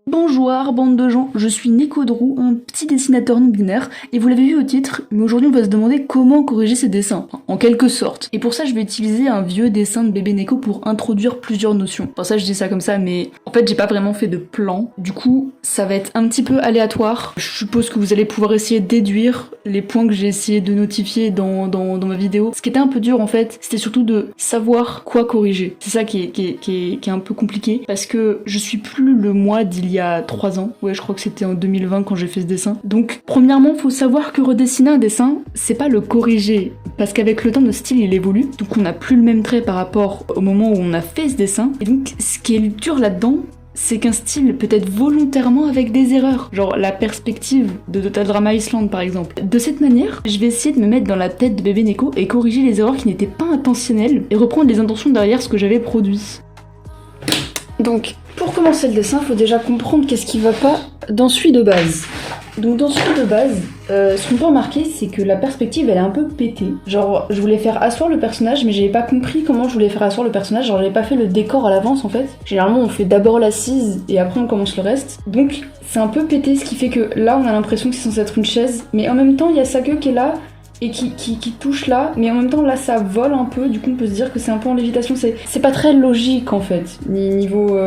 Bonjour bande de gens, je suis Nico Drou, un petit dessinateur non binaire, et vous l'avez vu au titre, mais aujourd'hui on va se demander comment corriger ces dessins, en quelque sorte. Et pour ça je vais utiliser un vieux dessin de bébé Neko pour introduire plusieurs notions. Enfin ça je dis ça comme ça, mais en fait j'ai pas vraiment fait de plan, du coup ça va être un petit peu aléatoire. Je suppose que vous allez pouvoir essayer de déduire les points que j'ai essayé de notifier dans ma vidéo. Ce qui était un peu dur en fait, c'était surtout de savoir quoi corriger. C'est ça qui est un peu compliqué, parce que je suis plus le moi d'il y a 3 ans. Ouais, je crois que c'était en 2020 quand j'ai fait ce dessin. Donc, premièrement, faut savoir que redessiner un dessin, c'est pas le corriger. Parce qu'avec le temps, notre style, il évolue. Donc, on n'a plus le même trait par rapport au moment où on a fait ce dessin. Et donc, ce qui est dur là-dedans, c'est qu'un style peut être volontairement avec des erreurs. Genre la perspective de Total Drama Island par exemple. De cette manière, je vais essayer de me mettre dans la tête de bébé Neko et corriger les erreurs qui n'étaient pas intentionnelles et reprendre les intentions derrière ce que j'avais produit. Donc, pour commencer le dessin, il faut déjà comprendre qu'est-ce qui va pas dans celui de base. Donc dans celui de base, ce qu'on peut remarquer, c'est que la perspective, elle est un peu pétée. Genre, je voulais faire asseoir le personnage, mais j'avais pas compris comment je voulais faire asseoir le personnage. Genre, j'avais pas fait le décor à l'avance, en fait. Généralement, on fait d'abord l'assise, et après on commence le reste. Donc, c'est un peu pété, ce qui fait que là, on a l'impression que c'est censé être une chaise, mais en même temps, il y a sa queue qui est là, et qui touche là, mais en même temps là ça vole un peu, du coup on peut se dire que c'est un peu en lévitation, c'est pas très logique en fait. Niveau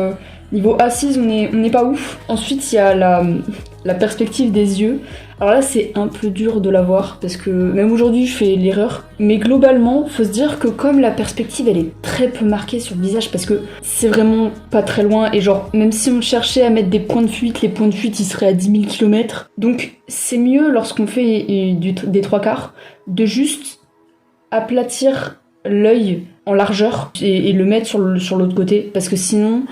assise on est pas ouf. Ensuite il y a la perspective des yeux. Alors là c'est un peu dur de la voir parce que même aujourd'hui je fais l'erreur, mais globalement faut se dire que comme la perspective elle est très peu marquée sur le visage parce que c'est vraiment pas très loin et genre même si on cherchait à mettre des points de fuite, les points de fuite ils seraient à 10 000 km, donc c'est mieux lorsqu'on fait des trois quarts de juste aplatir l'œil en largeur et le mettre sur l'autre côté parce que sinon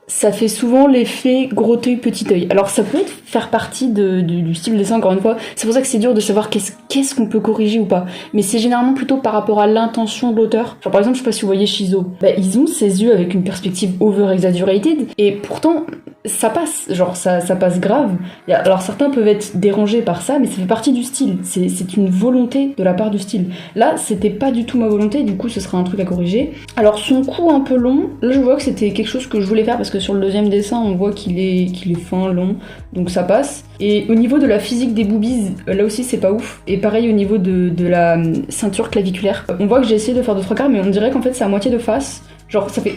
ça fait souvent l'effet gros œil, petit œil. Alors ça peut faire partie du style dessin encore une fois, c'est pour ça que c'est dur de savoir qu'est-ce qu'on peut corriger ou pas, mais c'est généralement plutôt par rapport à l'intention de l'auteur. Genre par exemple, je sais pas si vous voyez Shizo, ils ont ses yeux avec une perspective over-exaggerated, et pourtant ça passe, genre ça passe grave. Alors certains peuvent être dérangés par ça, mais ça fait partie du style, c'est une volonté de la part du style. Là, c'était pas du tout ma volonté, du coup ce sera un truc à corriger. Alors son cou un peu long, là je vois que c'était quelque chose que je voulais faire parce que sur le deuxième dessin on voit qu'il est fin, long, donc ça passe. Et au niveau de la physique des boobies, là aussi c'est pas ouf. Et pareil au niveau de la ceinture claviculaire, on voit que j'ai essayé de faire 2/3 mais on dirait qu'en fait c'est à moitié de face, genre ça fait...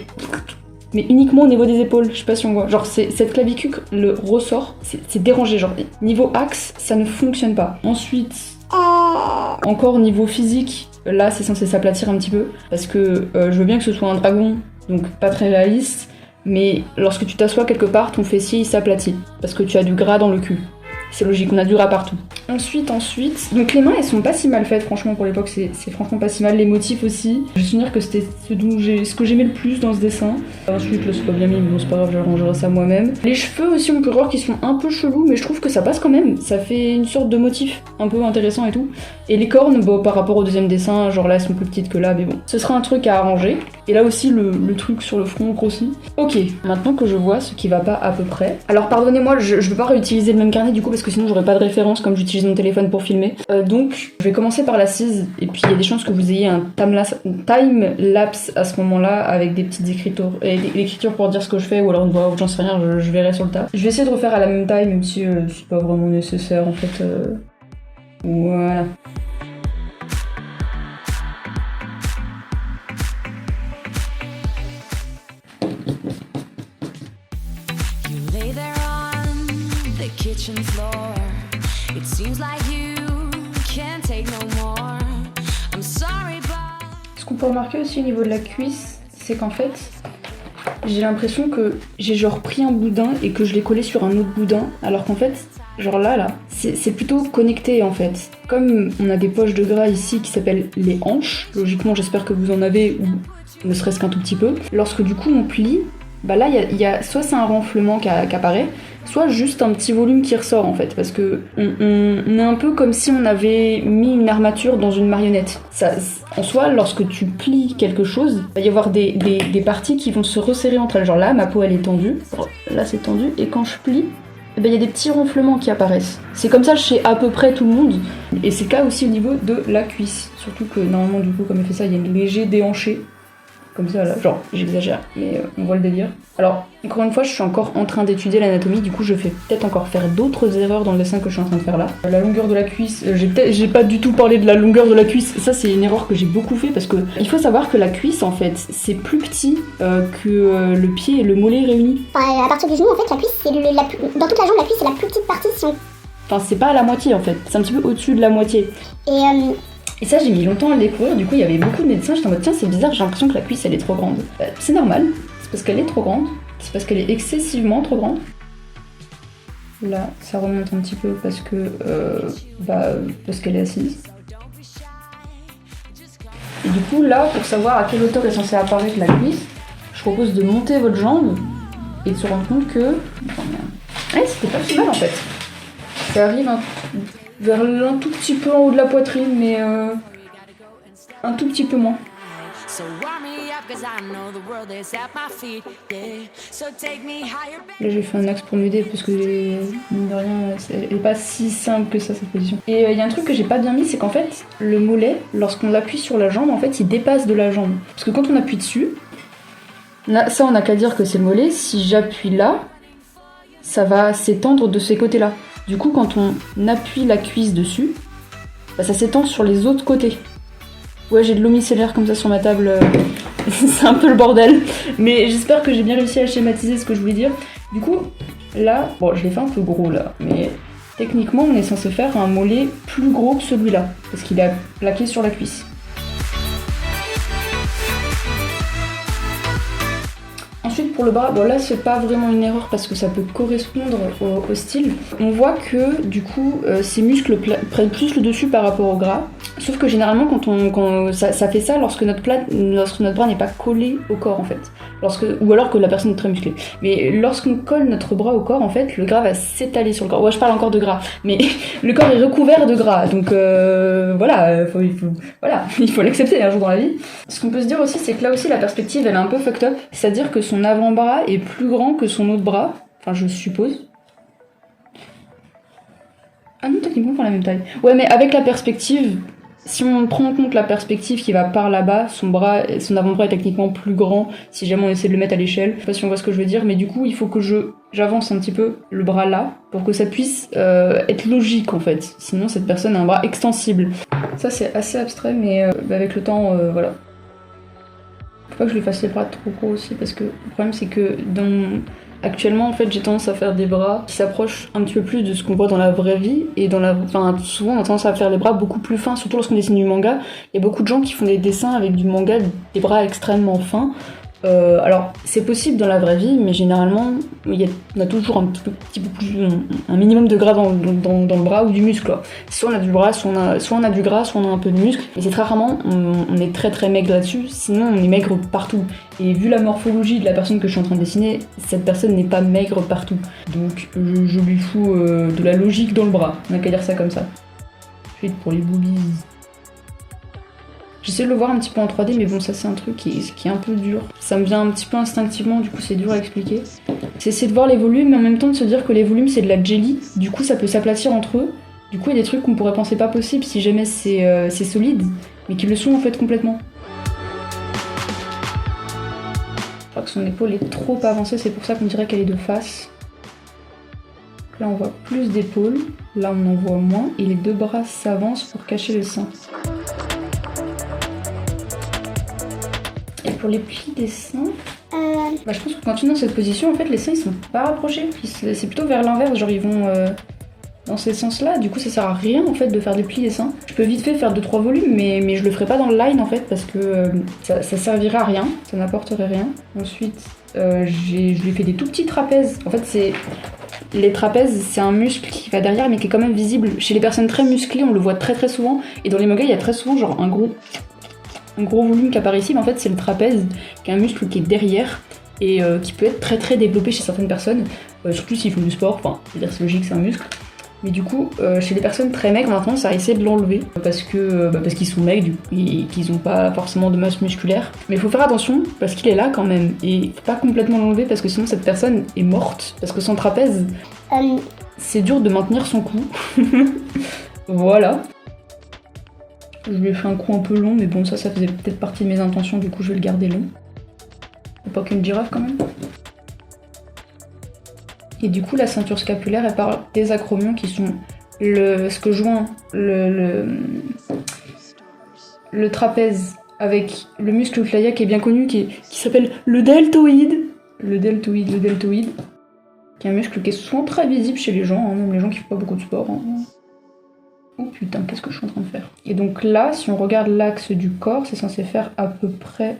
mais uniquement au niveau des épaules, je sais pas si on voit. Genre cette clavicule le ressort, c'est dérangé, genre niveau axe ça ne fonctionne pas. Ensuite, encore niveau physique, là c'est censé s'aplatir un petit peu parce que je veux bien que ce soit un dragon, donc pas très réaliste. Mais lorsque tu t'assois quelque part, ton fessier il s'aplatit parce que tu as du gras dans le cul. C'est logique, on a du gras partout. Ensuite, donc les mains elles sont pas si mal faites, franchement pour l'époque c'est franchement pas si mal. Les motifs aussi, je me souviens que c'était ce que j'aimais le plus dans ce dessin. Ensuite là c'est pas bien mis, mais bon c'est pas grave, je rangerai ça moi-même. Les cheveux aussi on peut voir qu'ils sont un peu chelous, mais je trouve que ça passe quand même. Ça fait une sorte de motif un peu intéressant et tout. Et les cornes, bon par rapport au deuxième dessin, genre là elles sont plus petites que là, mais bon. Ce sera un truc à arranger. Et là aussi le truc sur le front grossit. Ok, maintenant que je vois ce qui va pas à peu près. Alors pardonnez-moi, je veux pas réutiliser le même carnet du coup parce que sinon j'aurais pas de référence comme j'utilise mon téléphone pour filmer. Donc je vais commencer par l'assise et puis il y a des chances que vous ayez un time-lapse à ce moment-là avec des petites écritures pour dire ce que je fais ou alors une voix ou j'en sais rien, je verrai sur le tas. Je vais essayer de refaire à la même taille même si c'est pas vraiment nécessaire en fait. Voilà. Kitchen floor. It seems like you can't take no more. I'm sorry, but... Ce qu'on peut remarquer aussi au niveau de la cuisse, c'est qu'en fait, j'ai l'impression que j'ai genre pris un boudin et que je l'ai collé sur un autre boudin, alors qu'en fait, genre là, c'est plutôt connecté en fait. Comme on a des poches de gras ici qui s'appellent les hanches, logiquement j'espère que vous en avez, ou ne serait-ce qu'un tout petit peu, lorsque du coup on plie, bah là il y a soit c'est un renflement qui apparaît, soit juste un petit volume qui ressort en fait, parce que on est un peu comme si on avait mis une armature dans une marionnette. Ça, en soi, lorsque tu plies quelque chose, il va y avoir des parties qui vont se resserrer entre elles. Genre là, ma peau elle est tendue, là c'est tendu, et quand je plie, il y a des petits ronflements qui apparaissent. C'est comme ça chez à peu près tout le monde, et c'est le cas aussi au niveau de la cuisse. Surtout que normalement du coup comme elle fait ça, il y a un léger déhanché. comme ça là, genre j'exagère, mais on voit le délire. Alors, encore une fois, je suis encore en train d'étudier l'anatomie, du coup je vais peut-être encore faire d'autres erreurs dans le dessin que je suis en train de faire là. La longueur de la cuisse, j'ai pas du tout parlé de la longueur de la cuisse, ça c'est une erreur que j'ai beaucoup fait parce que il faut savoir que la cuisse en fait, c'est plus petit que le pied et le mollet réunis. Enfin, à partir du genou, en fait, la cuisse, c'est dans toute la jambe, la cuisse, c'est la plus petite partie si on... Enfin, c'est pas à la moitié en fait, c'est un petit peu au-dessus de la moitié. Et ça, j'ai mis longtemps à le découvrir, du coup, il y avait beaucoup de médecins, j'étais en mode tiens, c'est bizarre, j'ai l'impression que la cuisse elle est trop grande. C'est normal, c'est parce qu'elle est trop grande, c'est parce qu'elle est excessivement trop grande. Là, ça remonte un petit peu parce que parce qu'elle est assise. Et du coup, là, pour savoir à quelle hauteur est censée apparaître la cuisse, je propose de monter votre jambe et de se rendre compte que... Ouais, c'était pas si mal en fait. Ça arrive vers un tout petit peu en haut de la poitrine, mais un tout petit peu moins. Là j'ai fait un axe pour m'aider parce que mine de rien elle est pas si simple que ça cette position. Et il y a un truc que j'ai pas bien mis, c'est qu'en fait le mollet, lorsqu'on appuie sur la jambe, en fait il dépasse de la jambe. Parce que quand on appuie dessus, là, ça on n'a qu'à dire que c'est le mollet, si j'appuie là, ça va s'étendre de ces côtés-là. Du coup quand on appuie la cuisse dessus, ça s'étend sur les autres côtés. Ouais, j'ai de l'eau micellaire comme ça sur ma table, c'est un peu le bordel, mais j'espère que j'ai bien réussi à schématiser ce que je voulais dire. Du coup, là, bon, je l'ai fait un peu gros là, mais techniquement, on est censé faire un mollet plus gros que celui-là, parce qu'il est plaqué sur la cuisse. Ensuite, pour le bras, bon là, c'est pas vraiment une erreur parce que ça peut correspondre au style. On voit que, du coup, ces muscles prennent plus le dessus par rapport au gras. Sauf que généralement, quand ça fait ça lorsque notre bras n'est pas collé au corps, en fait. Ou alors que la personne est très musclée. Mais lorsqu'on colle notre bras au corps, en fait, le gras va s'étaler sur le corps. Ouais, je parle encore de gras, mais le corps est recouvert de gras. Donc voilà, il faut l'accepter un jour dans la vie. Ce qu'on peut se dire aussi, c'est que là aussi, la perspective, elle est un peu fucked up. C'est-à-dire que son avant-bras est plus grand que son autre bras. Enfin, je suppose. Ah non, techniquement, pas la même taille. Ouais, mais avec la perspective... Si on prend en compte la perspective qui va par là-bas, son avant-bras est techniquement plus grand si jamais on essaie de le mettre à l'échelle. Je sais pas si on voit ce que je veux dire, mais du coup, il faut que j'avance un petit peu le bras là pour que ça puisse être logique en fait. Sinon, cette personne a un bras extensible. Ça, c'est assez abstrait, mais avec le temps, voilà. Faut pas que je lui fasse les bras trop gros aussi, parce que le problème, c'est que actuellement, en fait, j'ai tendance à faire des bras qui s'approchent un petit peu plus de ce qu'on voit dans la vraie vie. Et souvent, on a tendance à faire les bras beaucoup plus fins, surtout lorsqu'on dessine du manga. Il y a beaucoup de gens qui font des dessins avec du manga, des bras extrêmement fins. Alors, c'est possible dans la vraie vie, mais généralement, on a toujours un petit peu plus, un minimum de gras dans le bras ou du muscle, quoi. Soit on a du gras, soit on a du gras, soit on a un peu de muscle. Et c'est très rarement, on est très très maigre là-dessus, sinon on est maigre partout. Et vu la morphologie de la personne que je suis en train de dessiner, cette personne n'est pas maigre partout. Donc je lui fous de la logique dans le bras, on n'a qu'à dire ça comme ça. Ensuite, pour les boobies... J'essaie de le voir un petit peu en 3D, mais bon, ça c'est un truc qui est un peu dur. Ça me vient un petit peu instinctivement, du coup c'est dur à expliquer. C'est essayer de voir les volumes, mais en même temps de se dire que les volumes c'est de la jelly, du coup ça peut s'aplatir entre eux. Du coup il y a des trucs qu'on pourrait penser pas possible si jamais c'est solide, mais qui le sont en fait complètement. Je crois que son épaule est trop avancée, c'est pour ça qu'on dirait qu'elle est de face. Là on voit plus d'épaule, là on en voit moins, et les deux bras s'avancent pour cacher le sein. Et pour les plis des seins, je pense que quand tu es dans cette position, en fait, les seins ils sont pas rapprochés. C'est plutôt vers l'inverse, genre ils vont dans ces sens-là. Du coup, ça sert à rien en fait de faire des plis des seins. Je peux vite fait faire 2-3 volumes, mais je le ferai pas dans le line en fait parce que ça servirait à rien, ça n'apporterait rien. Ensuite, je lui ai fait des tout petits trapèzes. En fait, les trapèzes, c'est un muscle qui va derrière, mais qui est quand même visible. Chez les personnes très musclées, on le voit très très souvent. Et dans les mangas, il y a très souvent genre un gros volume qui apparaît ici, mais en fait c'est le trapèze, qui est un muscle qui est derrière et qui peut être très très développé chez certaines personnes, surtout s'ils font du sport, enfin, c'est logique, c'est un muscle. Mais du coup, chez les personnes très maigres, on a tendance à essayer de l'enlever parce qu'ils sont maigres et qu'ils n'ont pas forcément de masse musculaire. Mais il faut faire attention parce qu'il est là quand même et il faut pas complètement l'enlever parce que sinon cette personne est morte. Parce que son trapèze, c'est dur de maintenir son cou. Voilà. Je lui ai fait un coup un peu long, mais bon, ça faisait peut-être partie de mes intentions, du coup je vais le garder long. Faut pas qu'une girafe quand même. Et du coup, la ceinture scapulaire, elle parle des acromions qui sont ce que joint le trapèze avec le muscle gluteal qui est bien connu, qui s'appelle le deltoïde. Le deltoïde, qui est un muscle qui est souvent très visible chez les gens, hein, même les gens qui font pas beaucoup de sport. Hein. Oh putain, qu'est-ce que je suis en train de faire? Et donc là, si on regarde l'axe du corps, c'est censé faire à peu près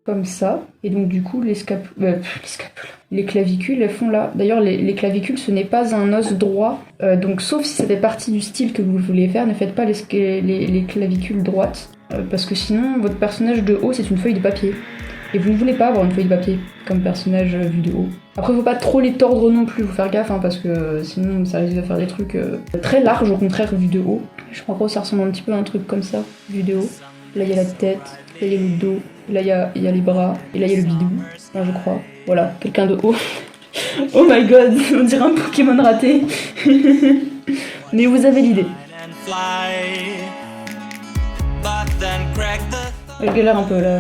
comme ça. Et donc du coup, les clavicules, elles font là. D'ailleurs, les clavicules, ce n'est pas un os droit. Donc sauf si ça fait partie du style que vous voulez faire, ne faites pas les clavicules droites. Parce que sinon, votre personnage de haut, c'est une feuille de papier. Et vous ne voulez pas avoir une feuille de papier comme personnage vu de haut. Après, faut pas trop les tordre non plus, faut faire gaffe, hein, parce que sinon ça risque de faire des trucs très larges, au contraire, vu de haut. Je crois que ça ressemble un petit peu à un truc comme ça, vu de haut. Là, il y a la tête, là, il y a le dos, là, il y a les bras, et là, il y a le bidou. Là, je crois. Voilà, quelqu'un de haut. Oh my god, on dirait un Pokémon raté. Mais vous avez l'idée. Je galère un peu là,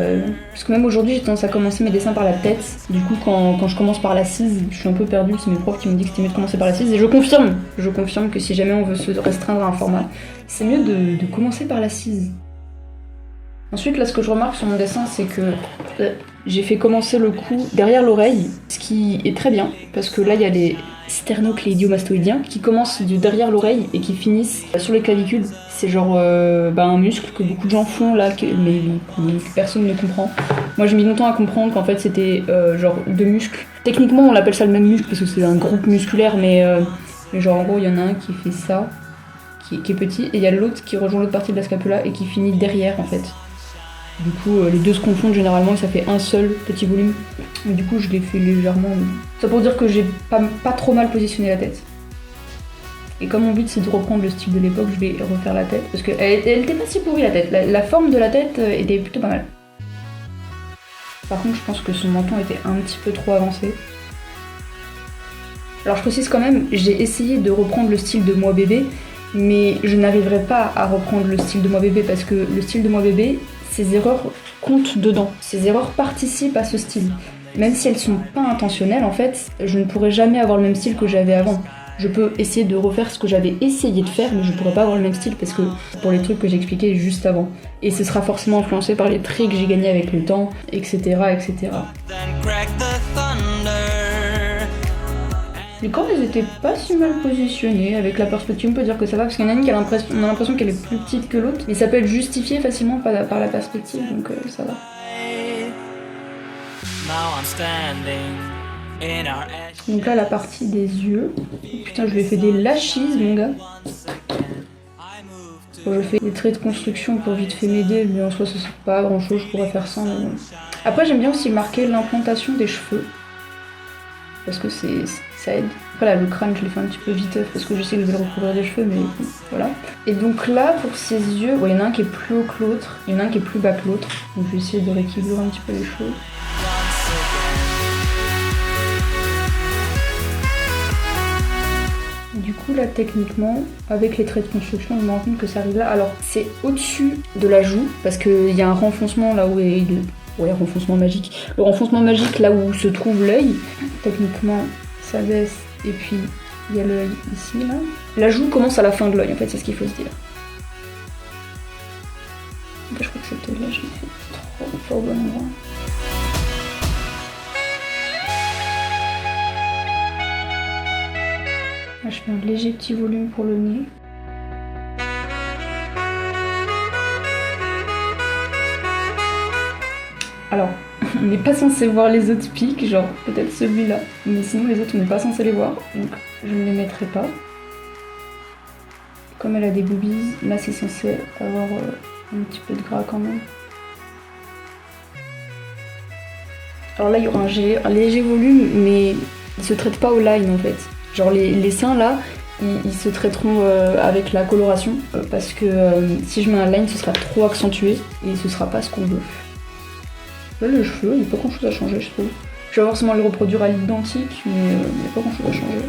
parce que même aujourd'hui j'ai tendance à commencer mes dessins par la tête. Du coup quand je commence par la cise, je suis un peu perdue, c'est mes profs qui m'ont dit que c'était mieux de commencer par la cise. Et je confirme que si jamais on veut se restreindre à un format, c'est mieux de commencer par la cise. Ensuite là ce que je remarque sur mon dessin c'est que j'ai fait commencer le coup derrière l'oreille, ce qui est très bien, parce que là il y a les sternocléidiomastoïdiens qui commencent de derrière l'oreille et qui finissent sur les clavicules. C'est genre un muscle que beaucoup de gens font là, mais que personne ne comprend. Moi j'ai mis longtemps à comprendre qu'en fait c'était genre deux muscles. Techniquement on l'appelle ça le même muscle parce que c'est un groupe musculaire, mais genre en gros il y en a un qui fait ça, qui est petit, et il y a l'autre qui rejoint l'autre partie de la scapula et qui finit derrière en fait. Du coup les deux se confondent généralement et ça fait un seul petit volume. Mais du coup je l'ai fait légèrement. Ça pour dire que j'ai pas trop mal positionné la tête. Et comme mon but c'est de reprendre le style de l'époque, je vais refaire la tête. Parce qu'elle était pas si pourrie la tête. La forme de la tête était plutôt pas mal. Par contre je pense que son menton était un petit peu trop avancé. Alors je précise quand même, j'ai essayé de reprendre le style de Moi Bébé, mais je n'arriverai pas à reprendre le style de Moi Bébé parce que le style de Moi Bébé, ces erreurs comptent dedans. Ces erreurs participent à ce style. Même si elles sont pas intentionnelles, en fait, je ne pourrai jamais avoir le même style que j'avais avant. Je peux essayer de refaire ce que j'avais essayé de faire, mais je pourrais pas avoir le même style parce que pour les trucs que j'expliquais juste avant. Et ce sera forcément influencé par les traits que j'ai gagnés avec le temps, etc., etc. Les cornes, elles étaient pas si mal positionnées. Avec la perspective, on peut dire que ça va, parce qu'il y en a une qui on a l'impression qu'elle est plus petite que l'autre, mais ça peut être justifié facilement par la perspective, donc ça va. Donc là, la partie des yeux. Putain, je lui ai fait des lachises, mon gars. Bon, je fais des traits de construction pour vite fait m'aider, mais en soi, ça c'est pas grand chose, je pourrais faire ça. Mais bon. Après, j'aime bien aussi marquer l'implantation des cheveux. Parce que ça aide. Après là, le crâne, je l'ai fait un petit peu vite parce que je sais que je vais le recouvrir des cheveux, mais voilà. Et donc là, pour ses yeux, il y en a un qui est plus haut que l'autre, il y en a un qui est plus bas que l'autre. Donc je vais essayer de rééquilibrer un petit peu les choses. Du coup là, techniquement, avec les traits de construction, je me rends compte que ça arrive là. Alors c'est au-dessus de la joue, parce qu'il y a un renfoncement là où est... Ouais, renfoncement magique. Le renfoncement magique, là où se trouve l'œil, techniquement, ça baisse, et puis il y a l'œil ici, là. La joue commence à la fin de l'œil, en fait, c'est ce qu'il faut se dire. Je crois que cette là, je l'ai fait trop au bon endroit. Là, je fais un léger petit volume pour le nez. Alors, on n'est pas censé voir les autres pics, genre peut-être celui-là, mais sinon les autres on n'est pas censé les voir, donc je ne les mettrai pas. Comme elle a des boobies, là c'est censé avoir un petit peu de gras quand même. Alors là il y aura un léger volume, mais ils se traitent pas au line en fait. Genre les seins là, ils se traiteront avec la coloration, parce que si je mets un line ce sera trop accentué et ce sera pas ce qu'on veut. Là, le cheveu, il n'y a pas grand chose à changer, je trouve. Je vais forcément le reproduire à l'identique, mais il n'y a pas grand chose à changer.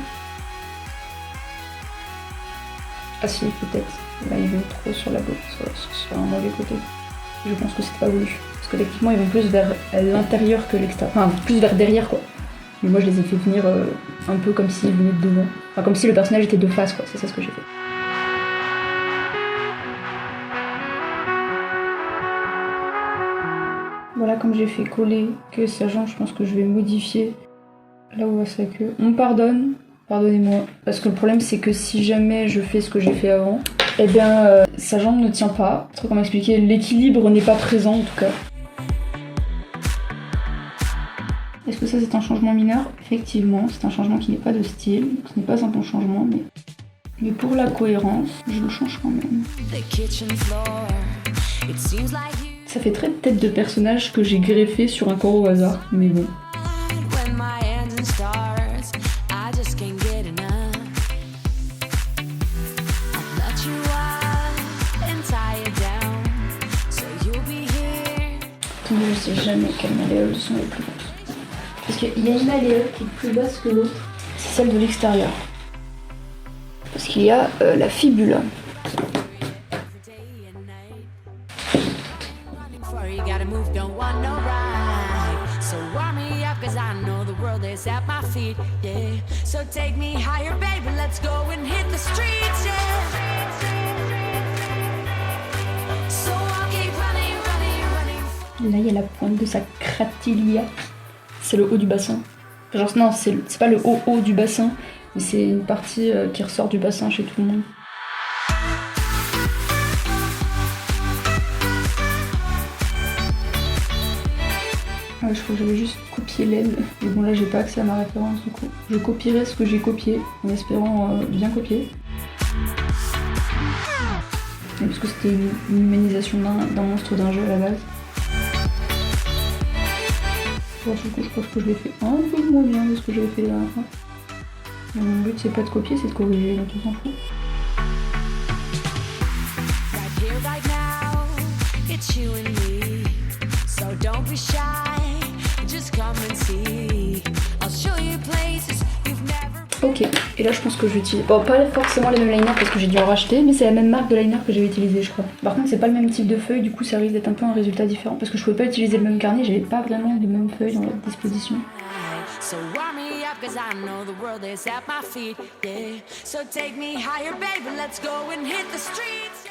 Ah si, peut-être. Là ils vont trop sur la sur un mauvais côté. Je pense que c'est pas voulu. Parce que techniquement ils vont plus vers l'intérieur que l'extérieur. Enfin plus vers derrière quoi. Mais moi je les ai fait venir un peu comme s'ils venaient de devant. Enfin comme si le personnage était de face quoi, c'est ça ce que j'ai fait. Voilà comme j'ai fait coller que sa jambe, je pense que je vais modifier là où va sa queue. On me pardonne, pardonnez-moi. Parce que le problème c'est que si jamais je fais ce que j'ai fait avant, eh bien sa jambe ne tient pas. Trop comment expliquer, l'équilibre n'est pas présent en tout cas. Est-ce que ça c'est un changement mineur? Effectivement, c'est un changement qui n'est pas de style, ce n'est pas un bon changement, mais pour la cohérence, je le change quand même. Ça fait très tête de personnage que j'ai greffé sur un corps au hasard, mais bon. Attendez, je sais jamais quelle malléole sont les plus basses. Parce qu'il y a une malléole qui est plus basse que l'autre, c'est celle de l'extérieur. Parce qu'il y a la fibula. Là, il y a la pointe de sa cratilia. C'est le haut du bassin. Genre, non, c'est pas le haut du bassin, mais c'est une partie qui ressort du bassin chez tout le monde. Ouais, je crois que j'avais juste copié l'aile. Mais bon, là, j'ai pas accès à ma référence du coup. Je copierai ce que j'ai copié, en espérant bien copier. Et parce que c'était une humanisation d'un monstre d'un jeu à la base. Bon, du coup, je pense que je l'ai fait un peu moins bien de ce que j'avais fait la dernière fois. Mais mon but, c'est pas de copier, c'est de corriger, donc on s'en fout. Ok, et là je pense que je vais utiliser... Bon, pas forcément les mêmes liners parce que j'ai dû en racheter, mais c'est la même marque de liner que j'ai utilisé, je crois. Par contre, c'est pas le même type de feuille, du coup ça risque d'être un peu un résultat différent. Parce que je pouvais pas utiliser le même carnet, j'avais pas vraiment les mêmes feuilles dans la disposition.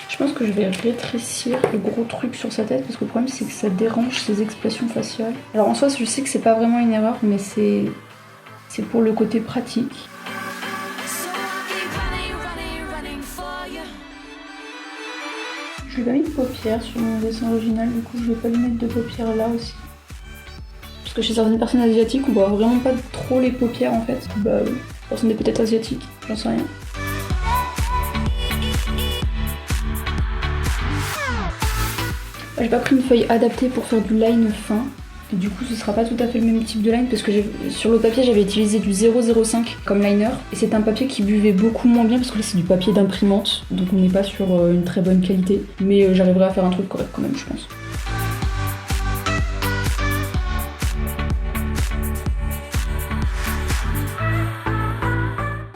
Je pense que je vais rétrécir le gros truc sur sa tête parce que le problème c'est que ça dérange ses expressions faciales. Alors en soi, je sais que c'est pas vraiment une erreur, mais c'est pour le côté pratique. Je lui ai pas mis de paupières sur mon dessin original, du coup je vais pas lui mettre de paupières là aussi. Parce que chez certaines personnes asiatiques, on voit vraiment pas trop les paupières en fait. Bah, personne n'est peut-être asiatique, j'en sais rien. J'ai pas pris une feuille adaptée pour faire du line fin. Et du coup, ce sera pas tout à fait le même type de line parce que sur le papier, j'avais utilisé du 0,05 comme liner. Et c'est un papier qui buvait beaucoup moins bien parce que là, c'est du papier d'imprimante. Donc on n'est pas sur une très bonne qualité. Mais j'arriverai à faire un truc correct quand même, je pense.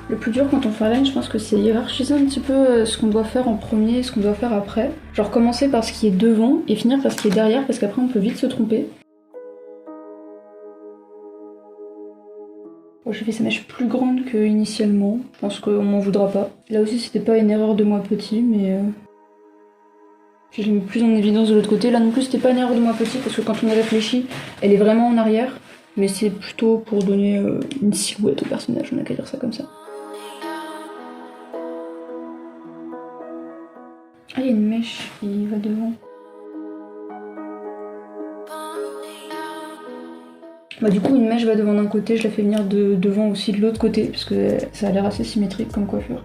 Le plus dur quand on fait un line, je pense que c'est hiérarchiser un petit peu ce qu'on doit faire en premier et ce qu'on doit faire après. Genre commencer par ce qui est devant et finir par ce qui est derrière parce qu'après on peut vite se tromper. Bon, j'ai fait sa mèche plus grande que initialement, je pense qu'on m'en voudra pas. Là aussi c'était pas une erreur de moi petit, mais je l'ai mis plus en évidence de l'autre côté. Là non plus c'était pas une erreur de moi petit parce que quand on y réfléchit, elle est vraiment en arrière, mais c'est plutôt pour donner une silhouette au personnage, on a qu'à dire ça comme ça. Ah, il y a une mèche qui va devant. Bah du coup une mèche va devant d'un côté, je la fais venir devant aussi de l'autre côté parce que ça a l'air assez symétrique comme coiffure.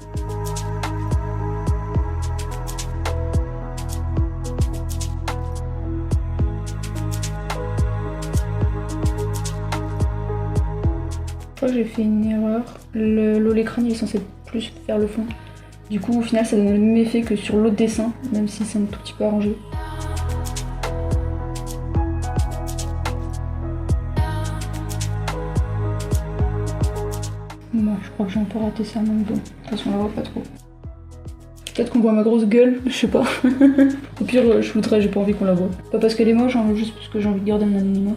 Je crois que j'ai fait une erreur. L'écran il est censé plus vers le fond. Du coup au final ça donne le même effet que sur l'autre dessin, même si c'est un tout petit peu arrangé. Bon, je crois que j'ai un peu raté ça en même temps. De toute façon, on la voit pas trop. Peut-être qu'on voit ma grosse gueule, je sais pas. Au pire, je voudrais, j'ai pas envie qu'on la voit. Pas parce qu'elle est moche, hein, juste parce que j'ai envie de garder mon anonymat.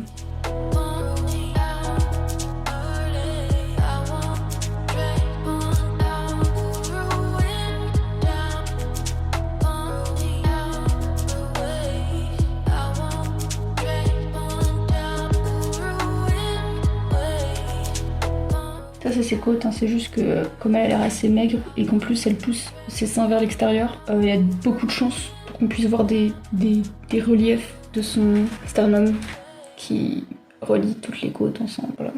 Ça c'est ses côtes, hein. C'est juste que comme elle a l'air assez maigre et qu'en plus elle pousse ses seins vers l'extérieur, il y a beaucoup de chances pour qu'on puisse voir des reliefs de son sternum qui relient toutes les côtes ensemble. Voilà.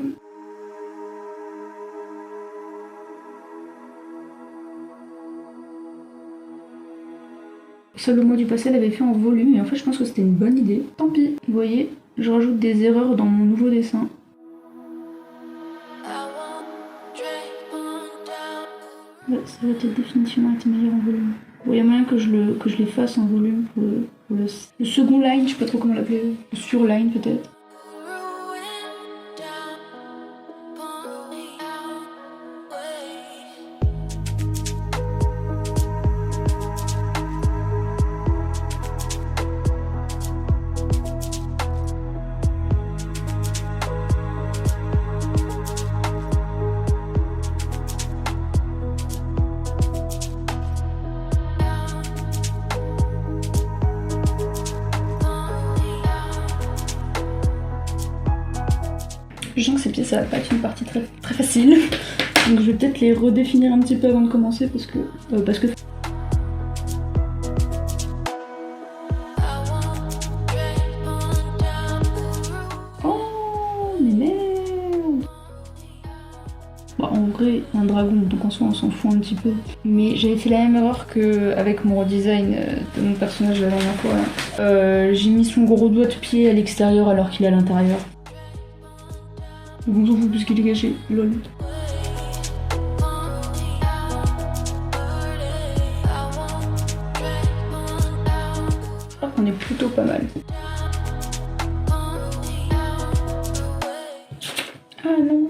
Seul le mois du passé l'avait fait en volume et en fait je pense que c'était une bonne idée. Tant pis, vous voyez, je rajoute des erreurs dans mon nouveau dessin. Ça va peut-être définitivement être meilleur en volume. Bon, il y a moyen que je les fasse en volume pour le second line, je sais pas trop comment l'appeler, le surline peut-être. Je sens que ces pieds ça va pas être une partie très facile, donc je vais peut-être les redéfinir un petit peu avant de commencer parce que oh mais merde. Bon, en vrai un dragon donc en soi on s'en fout un petit peu, mais j'avais fait la même erreur qu'avec mon redesign de mon personnage la dernière fois là. J'ai mis son gros doigt de pied à l'extérieur alors qu'il est à l'intérieur. On s'en fout puisqu'il est caché, lol. Je crois qu'on est plutôt pas mal. Ah non.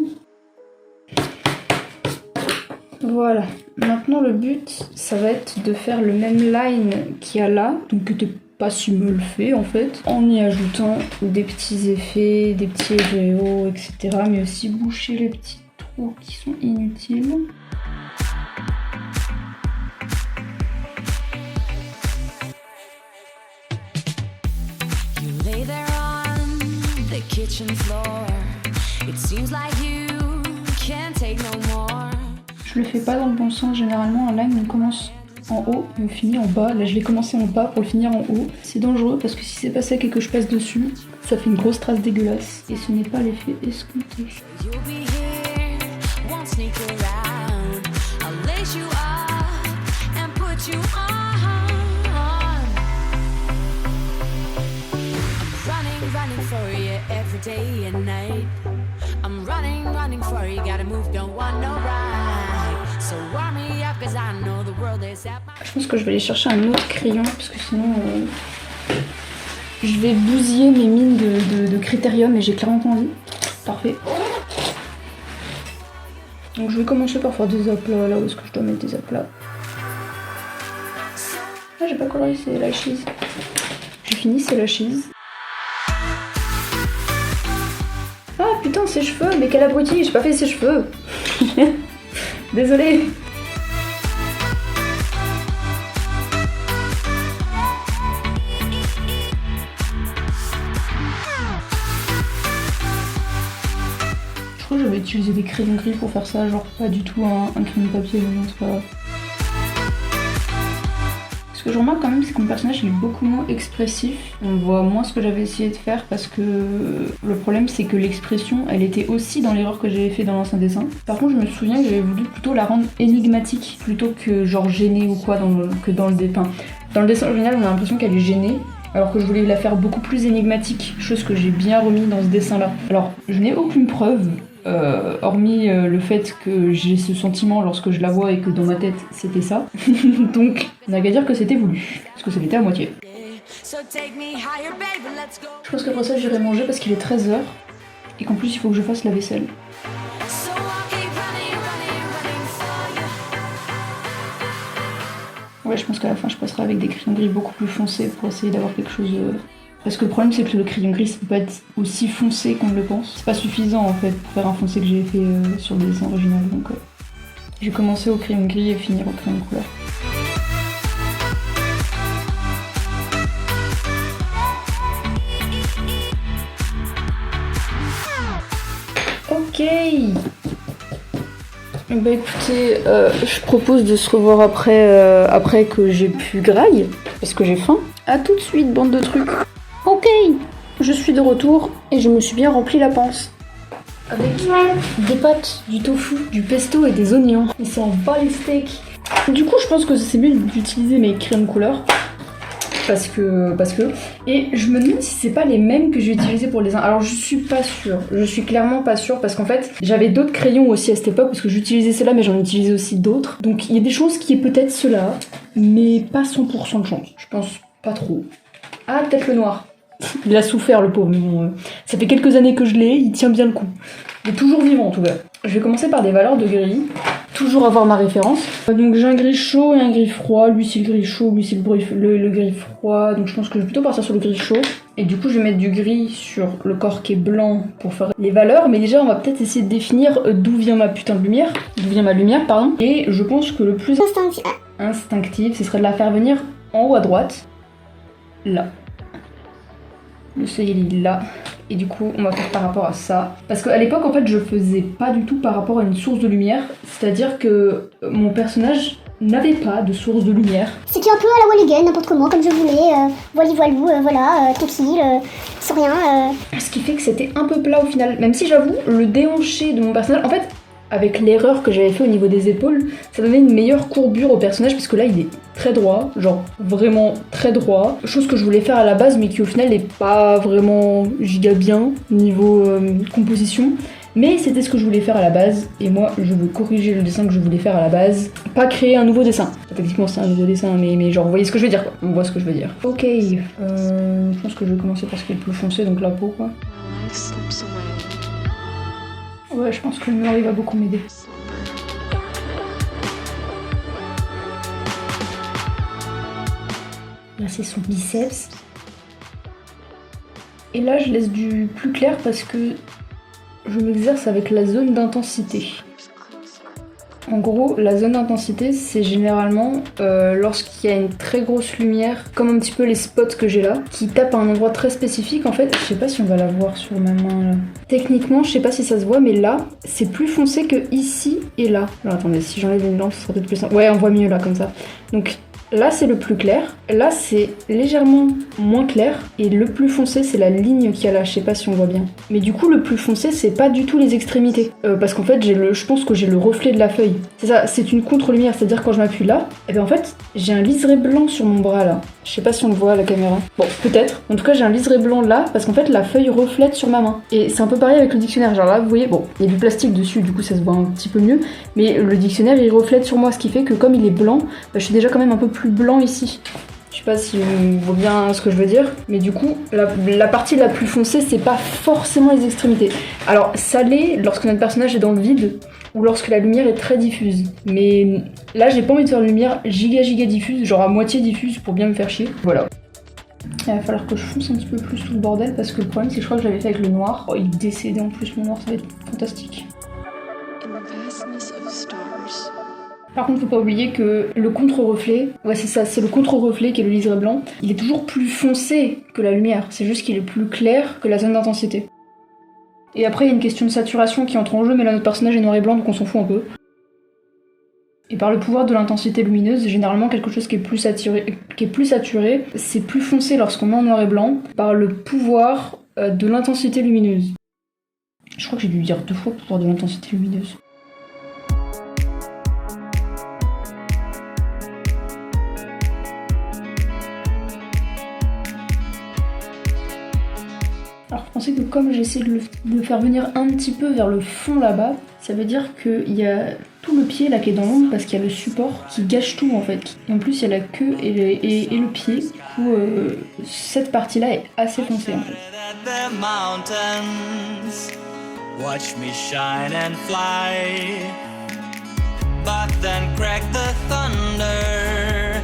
Voilà. Maintenant le but, ça va être de faire le même line qu'il y a là, donc que t'es pas si me le fait en fait, en y ajoutant des petits effets, des petits réaux, etc. Mais aussi boucher les petits trous qui sont inutiles. You lay there on the kitchen floor. It seems like you can't take no more. Je le fais pas dans le bon sens, généralement un line on commence en haut et on finit en bas. Là je l'ai commencé en bas pour le finir en haut. C'est dangereux parce que si c'est pas sec et que je passe dessus, ça fait une grosse trace dégueulasse et ce n'est pas l'effet escompté. You'll be here, won't sneak around. I'll lace you up and put you on. I'm running for you every day and night. I'm running for you, gotta move, don't want no ride. So warm me up cause I know the world is at my... Je pense que je vais aller chercher un autre crayon parce que sinon je vais bousiller mes mines de critérium et j'ai clairement pas envie. Parfait. Donc je vais commencer par faire des aplats là où est-ce que je dois mettre des aplats. Ah j'ai pas coloré, c'est la cheese. J'ai fini, c'est la cheese. Ah putain ses cheveux, mais quel abruti, j'ai pas fait ses cheveux. Désolée. Je crois que j'avais utilisé des crayons gris pour faire ça, genre pas du tout un crayon de papier, mais non c'est pas grave. Ce que je remarque quand même, c'est que mon personnage il est beaucoup moins expressif. On voit moins ce que j'avais essayé de faire parce que le problème c'est que l'expression elle était aussi dans l'erreur que j'avais fait dans l'ancien dessin. Par contre je me souviens que j'avais voulu plutôt la rendre énigmatique plutôt que genre gênée ou quoi que dans le dessin. Dans le dessin original on a l'impression qu'elle est gênée. Alors que je voulais la faire beaucoup plus énigmatique, chose que j'ai bien remis dans ce dessin là. Alors je n'ai aucune preuve. Hormis le fait que j'ai ce sentiment lorsque je la vois et que dans ma tête c'était ça. Donc on n'a qu'à dire que c'était voulu, parce que ça l'était à moitié. Je pense qu'après ça j'irai manger parce qu'il est 13h et qu'en plus il faut que je fasse la vaisselle. Ouais, je pense qu'à la fin, je passerai avec des crayons gris beaucoup plus foncés pour essayer d'avoir quelque chose... Parce que le problème, c'est que le crayon gris, ça peut pas être aussi foncé qu'on le pense. C'est pas suffisant, en fait, pour faire un foncé que j'ai fait sur le dessin original. Donc, je vais commencer au crayon gris et finir au crayon de couleur. Ok. Bah écoutez, je propose de se revoir après que j'ai pu graille, parce que j'ai faim. A tout de suite, bande de trucs. Ok, je suis de retour et je me suis bien rempli la panse. Avec des pâtes, du tofu, du pesto et des oignons. Et ça en bat les steaks. Du coup, je pense que c'est mieux d'utiliser mes crayons de couleur. Parce que... Et je me demande si c'est pas les mêmes que je vais utiliser pour les uns. Alors je suis pas sûre, je suis clairement pas sûre parce qu'en fait j'avais d'autres crayons aussi à cette époque parce que j'utilisais ceux-là mais j'en utilisais aussi d'autres. Donc il y a des chances qu'il y ait peut-être ceux-là, mais pas 100% de chance. Je pense pas trop. Ah peut-être le noir. Il a souffert le pauvre, mais bon, ça fait quelques années que je l'ai, il tient bien le coup. Il est toujours vivant en tout cas. Je vais commencer par des valeurs de gris. Toujours avoir ma référence. Donc j'ai un gris chaud et un gris froid. Lui c'est le gris chaud, lui c'est le gris froid. Donc je pense que je vais plutôt partir sur le gris chaud. Et du coup je vais mettre du gris sur le corps qui est blanc pour faire les valeurs. Mais déjà on va peut-être essayer de définir d'où vient ma putain de lumière. D'où vient ma lumière, pardon. Et je pense que le plus instinctif, ce serait de la faire venir en haut à droite. Là. Le seuil il est là. Et du coup, on va faire par rapport à ça. Parce qu'à l'époque, en fait, je faisais pas du tout par rapport à une source de lumière. C'est-à-dire que mon personnage n'avait pas de source de lumière. C'était un peu à la Walligan, n'importe comment, comme je voulais. Voilou, voilà, tranquille, sans rien. Ce qui fait que c'était un peu plat au final. Même si j'avoue, le déhanché de mon personnage... En fait, avec l'erreur que j'avais fait au niveau des épaules, ça donnait une meilleure courbure au personnage parce que là il est très droit, genre vraiment très droit. Chose que je voulais faire à la base mais qui au final n'est pas vraiment giga bien niveau composition. Mais c'était ce que je voulais faire à la base et moi je veux corriger le dessin que je voulais faire à la base. Pas créer un nouveau dessin. Techniquement c'est un nouveau dessin mais genre vous voyez ce que je veux dire quoi. On voit ce que je veux dire. Ok, je pense que je vais commencer par ce qui est le plus foncé donc la peau quoi. Ouais, je pense que le noir il va beaucoup m'aider. Là c'est son biceps. Et là je laisse du plus clair parce que je m'exerce avec la zone d'intensité. En gros, la zone d'intensité, c'est généralement lorsqu'il y a une très grosse lumière, comme un petit peu les spots que j'ai là, qui tapent à un endroit très spécifique. En fait, je sais pas si on va la voir sur ma main là. Techniquement, je sais pas si ça se voit, mais là, c'est plus foncé que ici et là. Alors attendez, si j'enlève une lampe, ce sera peut-être plus simple. Ouais, on voit mieux là, comme ça. Donc là, c'est le plus clair. Là, c'est légèrement moins clair. Et le plus foncé, c'est la ligne qu'il y a là. Je sais pas si on voit bien. Mais du coup, le plus foncé, c'est pas du tout les extrémités. Parce qu'en fait, je pense que j'ai le reflet de la feuille. C'est ça, c'est une contre-lumière. C'est-à-dire, quand je m'appuie là, et bien en fait, j'ai un liseré blanc sur mon bras là. Je sais pas si on le voit à la caméra. Bon, peut-être. En tout cas, j'ai un liseré blanc là. Parce qu'en fait, la feuille reflète sur ma main. Et c'est un peu pareil avec le dictionnaire. Genre là, vous voyez, bon, il y a du plastique dessus. Du coup, ça se voit un petit peu mieux. Mais le dictionnaire, il reflète sur moi. Ce qui fait que comme il est blanc, bah, je suis déjà quand même un peu plus blanc ici. Je sais pas si on voit bien ce que je veux dire, mais du coup, la partie la plus foncée, c'est pas forcément les extrémités. Alors, ça l'est lorsque notre personnage est dans le vide, ou lorsque la lumière est très diffuse. Mais là, j'ai pas envie de faire une lumière giga diffuse, genre à moitié diffuse pour bien me faire chier. Voilà. Il va falloir que je fonce un petit peu plus tout le bordel, parce que le problème, c'est que je crois que je l'avais fait avec le noir. Oh, il est décédé en plus, mon noir, ça va être fantastique. Par contre, faut pas oublier que le contre-reflet, ouais c'est ça, c'est le contre-reflet qui est le liseré blanc, il est toujours plus foncé que la lumière, c'est juste qu'il est plus clair que la zone d'intensité. Et après, il y a une question de saturation qui entre en jeu, mais là notre personnage est noir et blanc, donc on s'en fout un peu. Et par le pouvoir de l'intensité lumineuse, généralement quelque chose qui est plus saturé, c'est plus foncé lorsqu'on met en noir et blanc, par le pouvoir de l'intensité lumineuse. Je crois que j'ai dû dire 2 fois pouvoir de l'intensité lumineuse. Alors, je pensais que comme j'essaie de le faire venir un petit peu vers le fond là-bas, ça veut dire qu'il y a tout le pied là qui est dans l'ombre parce qu'il y a le support qui gâche tout en fait. Et en plus, il y a la queue et le pied. Du coup, cette partie-là est assez foncée en fait. Watch me shine and fly, but then crack the thunder.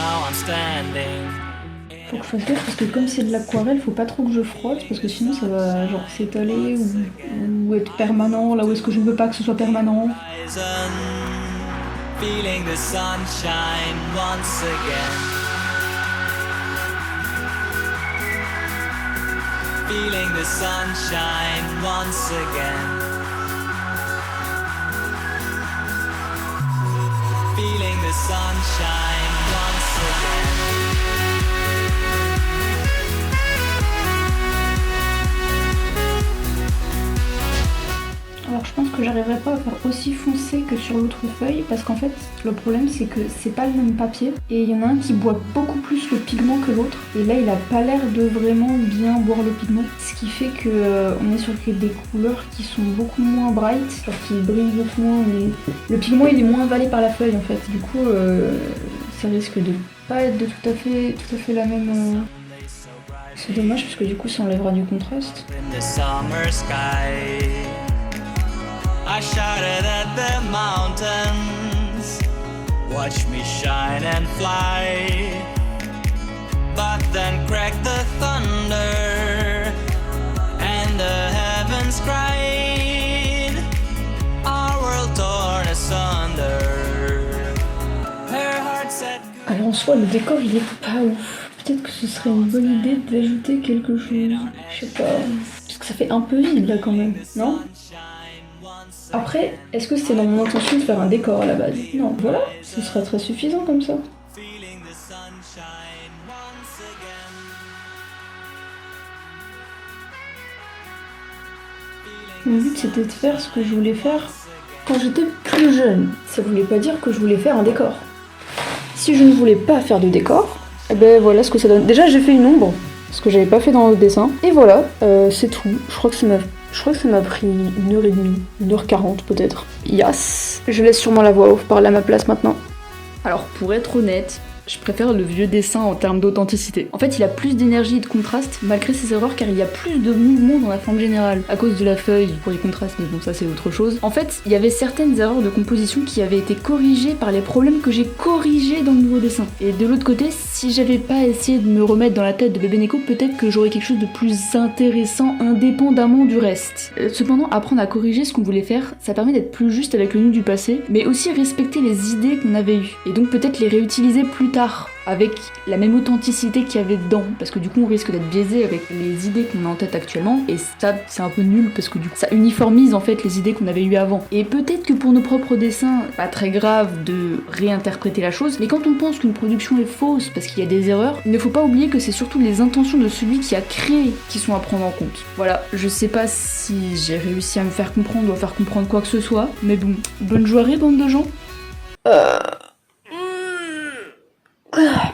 now I'm standing. Faut que je fasse gaffe parce que comme c'est de l'aquarelle, faut pas trop que je frotte parce que sinon ça va genre s'étaler ou être permanent là où est-ce que je ne veux pas que ce soit permanent. Horizon, feeling the sunshine once again. Feeling the sunshine once again. Feeling the sunshine once again. Alors je pense que j'arriverai pas à faire aussi foncé que sur l'autre feuille parce qu'en fait le problème c'est que c'est pas le même papier et il y en a un qui boit beaucoup plus le pigment que l'autre et là il a pas l'air de vraiment bien boire le pigment, ce qui fait que on est sur des couleurs qui sont beaucoup moins bright, genre qui brillent beaucoup moins, mais le pigment il est moins avalé par la feuille en fait, du coup ça risque de pas être de tout à fait la même. C'est dommage parce que du coup ça enlèvera du contraste. In the summer sky, I shouted at the mountains, watch me shine and fly. But then cracked the thunder, and the heavens cried, our world torn asunder. Her heart said Alors en soi le décor il est pas ouf. Peut-être que ce serait une bonne idée d'ajouter quelque chose. Je sais pas. Parce que ça fait un peu vide là quand même, non? Après, est-ce que c'est dans mon intention de faire un décor à la base? Non, voilà, ce sera très suffisant comme ça. feeling the sunshine once again. Mon but c'était de faire ce que je voulais faire quand j'étais plus jeune. Ça voulait pas dire que je voulais faire un décor. Si je ne voulais pas faire de décor, eh ben voilà ce que ça donne. Déjà j'ai fait une ombre, ce que j'avais pas fait dans le dessin. Et voilà, c'est tout. Je crois que ça m'a pris 1h30, 1h40 peut-être. Yes. Je laisse sûrement la voix off parler à ma place maintenant. Alors pour être honnête, je préfère le vieux dessin en termes d'authenticité. En fait, il a plus d'énergie et de contraste malgré ses erreurs car il y a plus de mouvement dans la forme générale. À cause de la feuille, pour les contrastes, mais bon, ça c'est autre chose. En fait, il y avait certaines erreurs de composition qui avaient été corrigées par les problèmes que j'ai corrigés dans le nouveau dessin. Et de l'autre côté, si j'avais pas essayé de me remettre dans la tête de Bébé Neko, peut-être que j'aurais quelque chose de plus intéressant indépendamment du reste. Cependant, apprendre à corriger ce qu'on voulait faire, ça permet d'être plus juste avec le nous du passé, mais aussi respecter les idées qu'on avait eues. Et donc peut-être les réutiliser plus tard, avec la même authenticité qu'il y avait dedans, parce que du coup on risque d'être biaisé avec les idées qu'on a en tête actuellement, et ça c'est un peu nul parce que du coup ça uniformise en fait les idées qu'on avait eues avant. Et peut-être que pour nos propres dessins, pas très grave de réinterpréter la chose, mais quand on pense qu'une production est fausse parce qu'il y a des erreurs, il ne faut pas oublier que c'est surtout les intentions de celui qui a créé qui sont à prendre en compte. Voilà, je sais pas si j'ai réussi à me faire comprendre ou à faire comprendre quoi que ce soit, mais bon, bonne journée bande de gens.